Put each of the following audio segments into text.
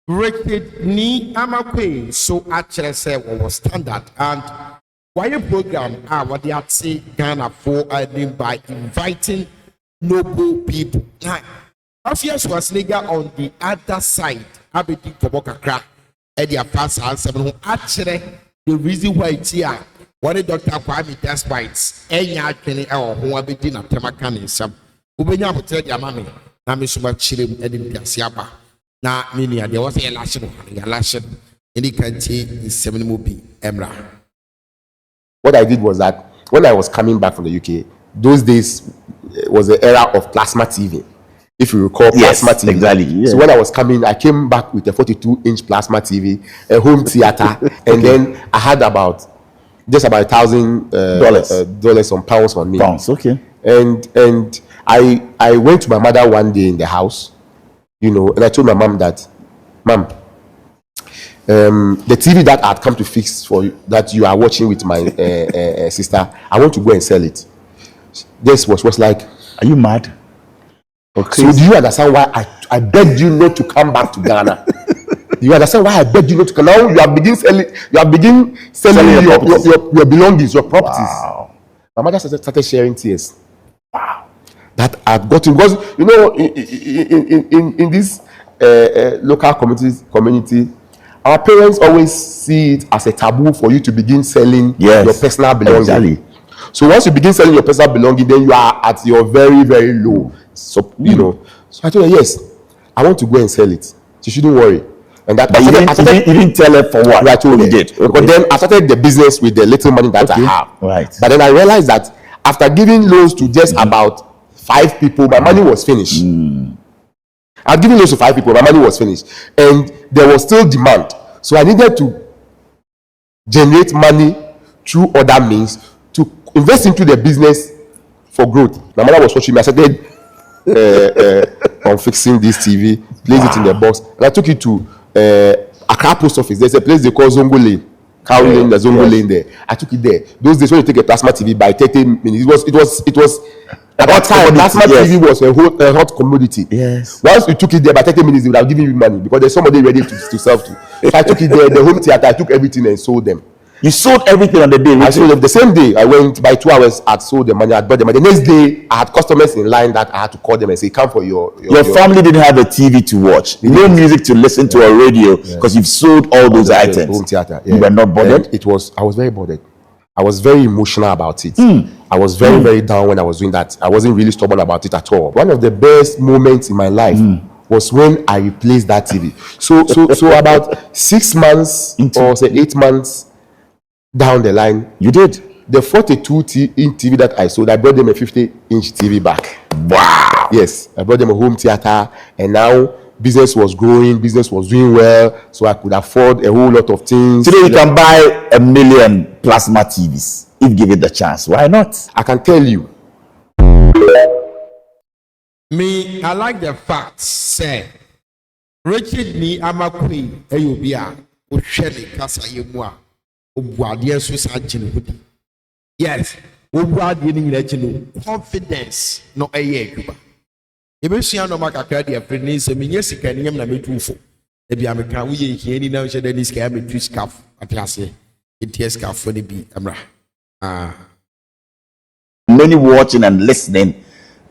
Richard ni amakwe so actually say was standard and Quaye program what they are say Ghana for by inviting noble people. Now, AfiaSchwar on the other side, Abedi Kobokakra, Eddie Pass and 7 actually the reason why it's here. One Dr. Quaye despite any actually or who have been at Temakan some Ubenya hotel ya mami na misuma chilim edim piasiaba na mini there was a lashing in the country in 7 movie Emra. What I did was that when I was coming back from the UK, those days was the era of plasma TV. If you recall, plasma TV. Exactly. Yeah. So when I was coming, I came back with a 42-inch plasma TV, a home theater, and then I had just about $1,000 on pounds on me. Pounds, okay. And I went to my mother one day in the house, and I told my mom that, Mom, the TV that I'd come to fix for you, that you are watching with my sister, I want to go and sell it. This was like, are you mad? Okay. So do you understand why I begged you not to come back to Ghana? Do you understand why I begged you not to come? Now you have begin selling your belongings, your properties. Wow. My mother started sharing tears. Wow. That I've gotten, because in this local community, our parents always see it as a taboo for you to begin selling your personal belongings. Exactly. So once you begin selling your personal belongings, then you are at your very, very low. So So I told her, yes, I want to go and sell it. She shouldn't worry. And that you didn't tell her for what? I told her. Did. Okay. But then I started the business with the little money that I have. Right. But then I realized that after giving loans to just about 5 people, my money was finished. I'd given loans to 5 people, my money was finished. And there was still demand. So I needed to generate money through other means to invest into the business for growth. My mother was watching me. I said, on fixing this TV, place it in the box. And I took it to Accra Post Office. There's a place they call Zongo Lane. Lane, the Zongo Lane there. I took it there. Those days when you take a plasma TV by 30 minutes, it was at that time, plasma TV was a hot commodity. Yes. Once you took it there by 30 minutes, they would have given you money because there's somebody ready to serve to. So I took it there, the home theater, I took everything and sold them. You sold everything on the day. I sold them the same day. I went by 2 hours. I sold the money. I bought the money. The next day, I had customers in line that I had to call them and say, "Come for your family didn't have a TV to watch, no music to listen to, or radio, because you've sold all those items." Home theater. You were not bothered. I was very bothered. I was very emotional about it. I was very, very down when I was doing that. I wasn't really stubborn about it at all. One of the best moments in my life was when I replaced that TV. So about 6 months or say 8 months down the line, you did the 42-inch TV that I sold. I brought them a 50-inch TV back. Wow. Yes, I brought them a home theater, and now business was growing, business was doing well, so I could afford a whole lot of things. Today you can buy 1 million plasma TVs if given the chance. Why not? I can tell you. Me, I like the fact, say, Richard ni amakwe ayobia o hwele kasa yemu a obuade so sa gine hudi. Yes, obuade ni nyina gine confidence no eye adwuma. Ebesua no makakra de afreni se menye sika ni nyam na metufo. Ebi ameka wo ye hiani na hye da sika metu scarf atiase. Eti scarf ni bi amra. Many watching and listening,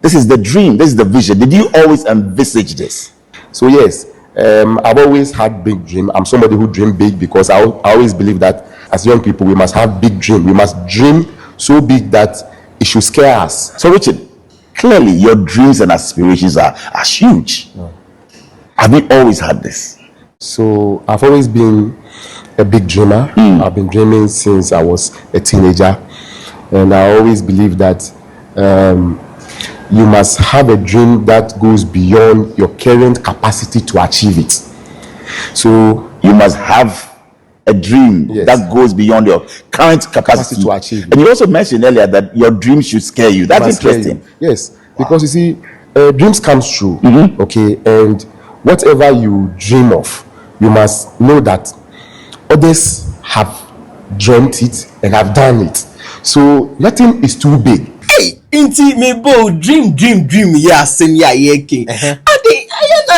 this is the dream, this is the vision. Did you always envisage this? So yes, I've always had big dream. I'm somebody who dream big because I always believe that as young people we must have big dream. We must dream so big that it should scare us. So Richard, clearly your dreams and aspirations are huge. Have you always had this? So I've always been a big dreamer. I've been dreaming since I was a teenager, and I always believe that you must have a dream that goes beyond your current capacity to achieve it. So you must have a dream that goes beyond your current capacity to achieve it. And you also mentioned earlier that your dream should scare you. That's interesting. Yes, because you see, dreams come true. Okay, and whatever you dream of, you must know that others have dreamt it and have done it. So nothing is too big. Hey, inti me bo dream ya sen ya yeke. Ade ayana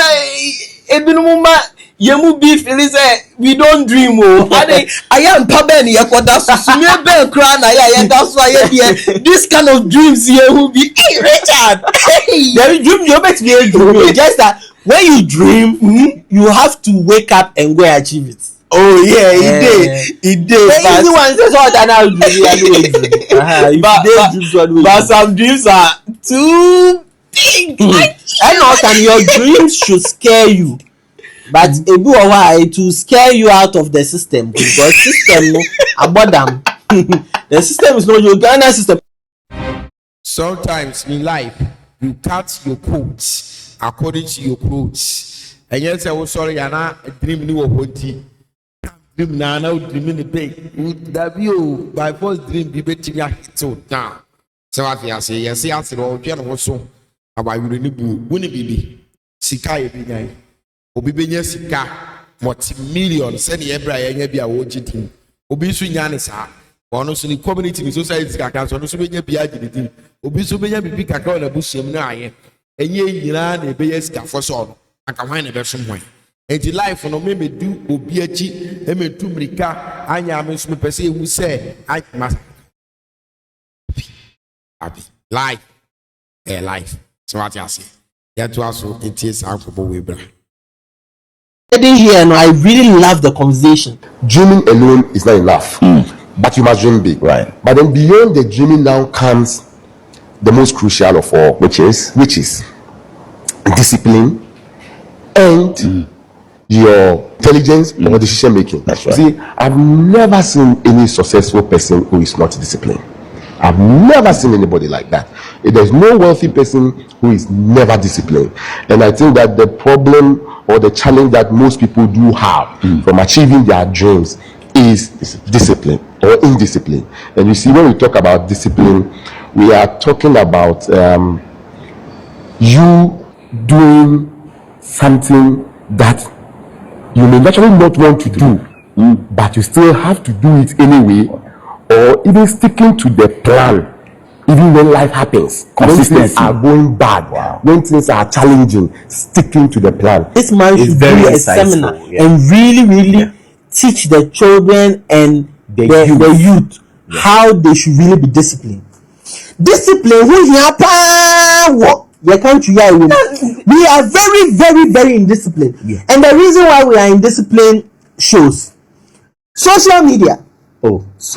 ebinumuma Yemu be feeling say we don't dream. Oh, I am Paben Yakoda Sumebe Kran. That's why this kind of dreams Yemu be. Hey, Richard. Hey, there dream you make me a dream. Just that when you dream, you have to wake up and go achieve it. Oh yeah, it did. The easy one says what I now do. But some dreams are too big. And also, your dreams should scare you. But it will scare you out of the system because system about them. The system is not your Ghana system. Sometimes in life, you cut your coats according to your clothes. And yes, I was sorry, and I dream new of dream now, dream in the big. That you by first dream be betting your hit so down. So I say, yes, I said, oh, Jan also about you really wouldn't be Sikai be Obi benye sika multi-million send ebra yenye bia wo gitin obi su nyane sa ono so ni community ni society kakra so ono so benye bia gitin obi so benye bibi kakra na busuam na aye enye nyina na ebeye sika fo so aka hwan na be so hwan enti life no me do obi achi e me tu mrika anya me so me pese ewu se I must happy life life so what you say ya to aso enti sa akọbọ we bra. Here, no, I really love the conversation. Dreaming alone is not enough, but you must dream big. Right. But then beyond the dreaming now comes the most crucial of all, which is discipline and your intelligence or decision making. That's right. See, I've never seen any successful person who is not disciplined. I've never seen anybody like that. There's no wealthy person who is never disciplined. And I think that the problem or the challenge that most people do have from achieving their dreams is discipline or indiscipline. And you see, when we talk about discipline, we are talking about you doing something that you may naturally not want to do, but you still have to do it anyway, or even sticking to the plan even when life happens, when things are going bad, when things are challenging, sticking to the plan. This man should do a seminar and really teach the children and the youth how they should really be disciplined. Discipline, who your country, we are very indisciplined. And the reason why we are indisciplined shows social media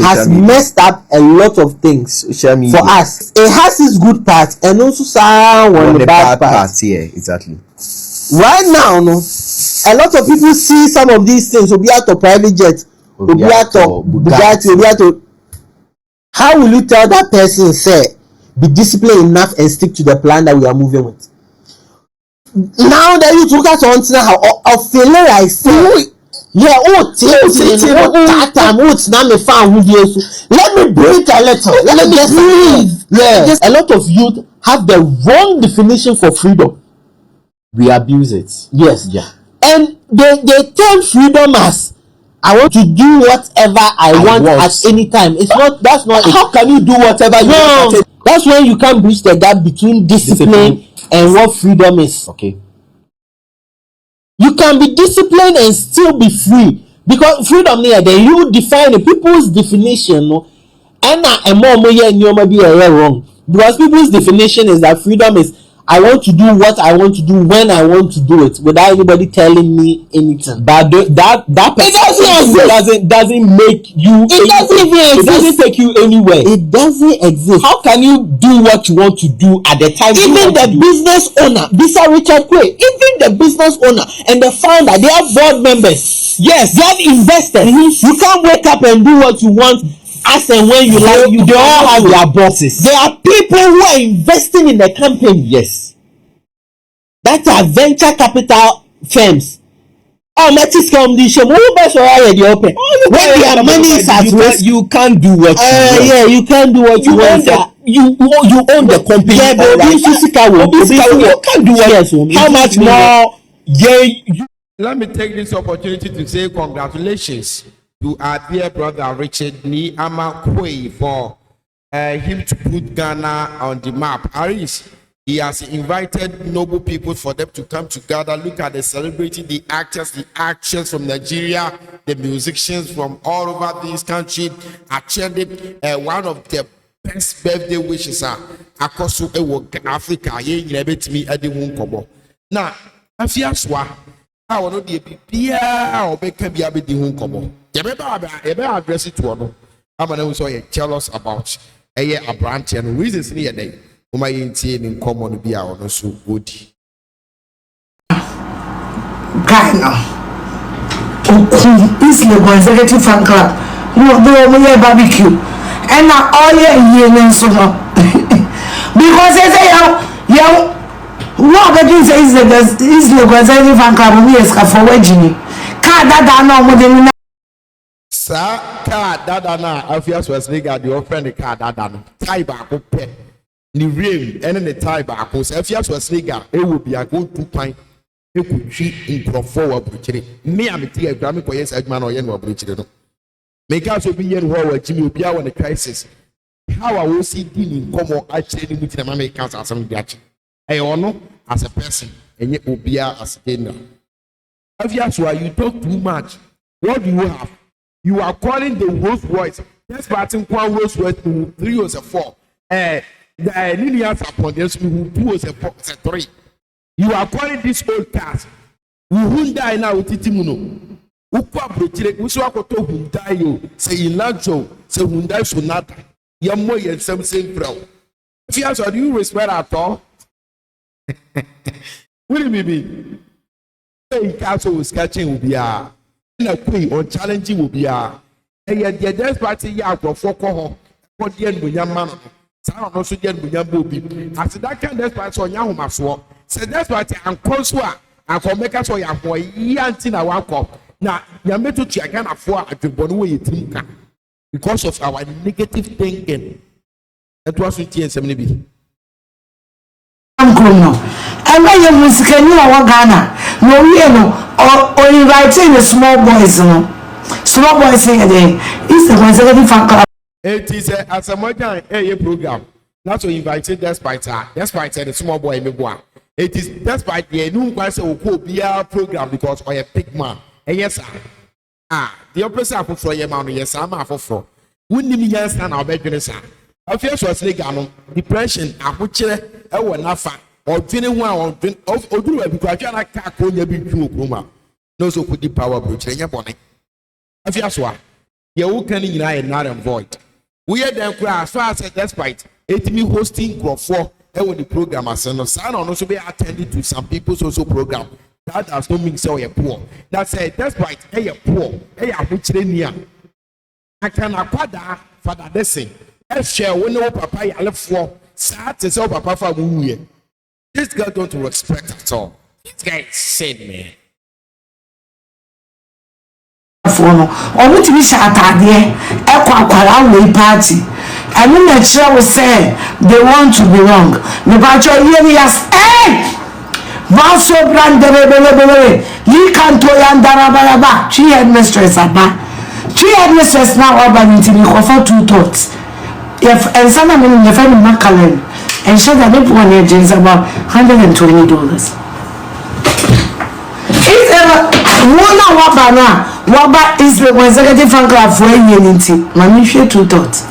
has messed up a lot of things for us. It has its good parts and also some the bad parts. Yeah, exactly. Right now, no, a lot of people see some of these things. Will be out of private jet, will be out of Bugatti, will be out of. How will you tell that person, say, be disciplined enough and stick to the plan that we are moving with? Now that you took us on now, of feeling like say. Yeah, let me breathe a little. Let me breathe. Yeah, a lot of youth have the wrong definition for freedom. We abuse it. Yes, yeah, and they term freedom as I want to do whatever I want at any time. It's not. That's not. How can you do whatever you want? That's when you can't bridge the gap between discipline and what freedom is. Okay. You can be disciplined and still be free because freedom there. Then you define the people's definition, no, and be wrong because people's definition is that freedom is I want to do what I want to do when I want to do it without anybody telling me anything. But that doesn't make you. It doesn't take you anywhere. It doesn't exist. How can you do what you want to do at the time? Even the business owner, this is Richard Quaye. Even the business owner and the founder, they are board members. Yes, they have invested. You can't wake up and do what you want. As and when you like, they all have their bosses. There are people who are investing in the company. Yes, that are venture capital firms. Oh, Matis Foundation. Who buys already open? When their money is at risk, you can't do what you want. Yeah, you can't do what you want. You own the company. Yeah, but you can't do what. How much more? Yeah. Let me take this opportunity to say congratulations to our dear brother Richard Quaye for him to put Ghana on the map. Aris, He has invited noble people for them to come together. Look at the celebrity, the actors from Nigeria, the musicians from all over this country attended one of the best birthday wishes across Africa. Now, AfiaSchwar, I want to be or make a bit the address it to one. I'm going to tell us about a branch and reasons near day. In common be our so good. Ghana. Iñsùlt Executive Fan Club. No, they barbecue. And now all year so because they say yo what the thing says the Iñsùlt Executive Fan Club we ask for wedding. Card that no more than Sir, card that na AfiaSchwar nigga the friend the card that no. Tie back up. Ni rain and the tie back was AfiaSchwar nigga it will be a good 2 pint. You could treat in forward bridge. Me am a tea Grammy for yes Edman or Yen bridge. Make us be yen who Jimmy Pia when the crisis. How I will see dealing come actually with the Americans as some gatch. I honor as a person and yet will be as a dinner. AfiaSchwar, you talk too much. What do you have? You are calling the Rolls Royce. That's batting one Rolls Royce to 3 or 4. The Lilians upon this who 2 or 3. You are calling this old cars. Who die now with Titimuno? Who cooperated? Who saw what who die you? Say in Lancho, say who die Sonata. Yamoy and some same pro. AfiaSchwar, do you respect at all? What do you mean? Say castle was catching will be a Quaye or challenging will be a. And yet, the death party yard for 4 cohort. For the end with young man. Some also get with young booby. As that kind of party on Yahoo swap. Say that's why I'm consua and for make us or your boy yantin a one cup. Now, you're made to check and afford at the Bonway think because of our negative thinking. That was with TSMB. and when you music and you are Ghana, no, you know, or inviting the small boys, small boys say again, it's the Executive Fan Club. It is as a modern program. Not to invite despite the small boy in the boy. It is despite the new program because I a big man. And yes, sir. The opposite for your man, yes, I'm for. Wouldn't me yes, and I'll beg you, sir. AfiaSchwar legal depression, I would chair, I will not find, or 21 or do it because I can't call you big room. No, so put the power bridge in your bonnet. AfiaSchwar, you can deny not avoid. We are then as far as despite it me hosting for when the program as son also be attending to some people's also program. That does not mean so you're poor. That's it, despite you're poor, you're which near. I can acquire for that lesson. Let's share when no papa I left for sad to sell papa for woo. This girl don't respect at all. This guy is sad, man. Or what we shall atade a party. And when the chair was saying they want to be wrong. The batch of years, Vaso brand you can't toy and daraba. She had mistress She had mistress now about until you offer 2 thoughts. If and some of them in the family Macallan and showed that people on agents about $120. If ever one Waba is the Executive Fan Club for a unity. Mammy, 2 thoughts.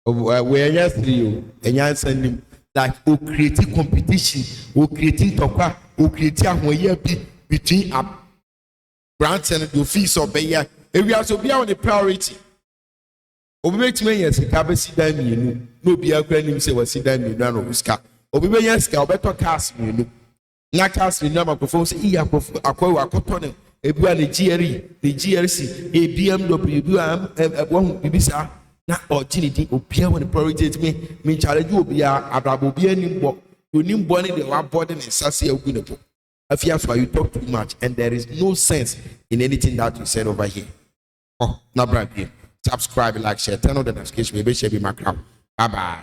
We are just 3 and you send like who creating competition, who creating talk, who creating a between a branch and the fees of Bayer. If we are so beyond the priority. Obi make me yes ka si dan mienu no bia kra nim se wasi dan mienu na no ska obi be yes ka obeto cars mienu na cars mienu na microphone se iya akwa akoto ne ebu a ne GRC a BMW ebu am ebo bibisa na ogini di obia when priority me challenge obia abrabo obia nimbo onimbo ne de wa body ne sase agu ne bo AfiaSchwar, you talk too much and there is no sense in anything that you said over here. Oh na brand. Subscribe, like, share, turn on the notification. Maybe share be my crowd. Bye bye.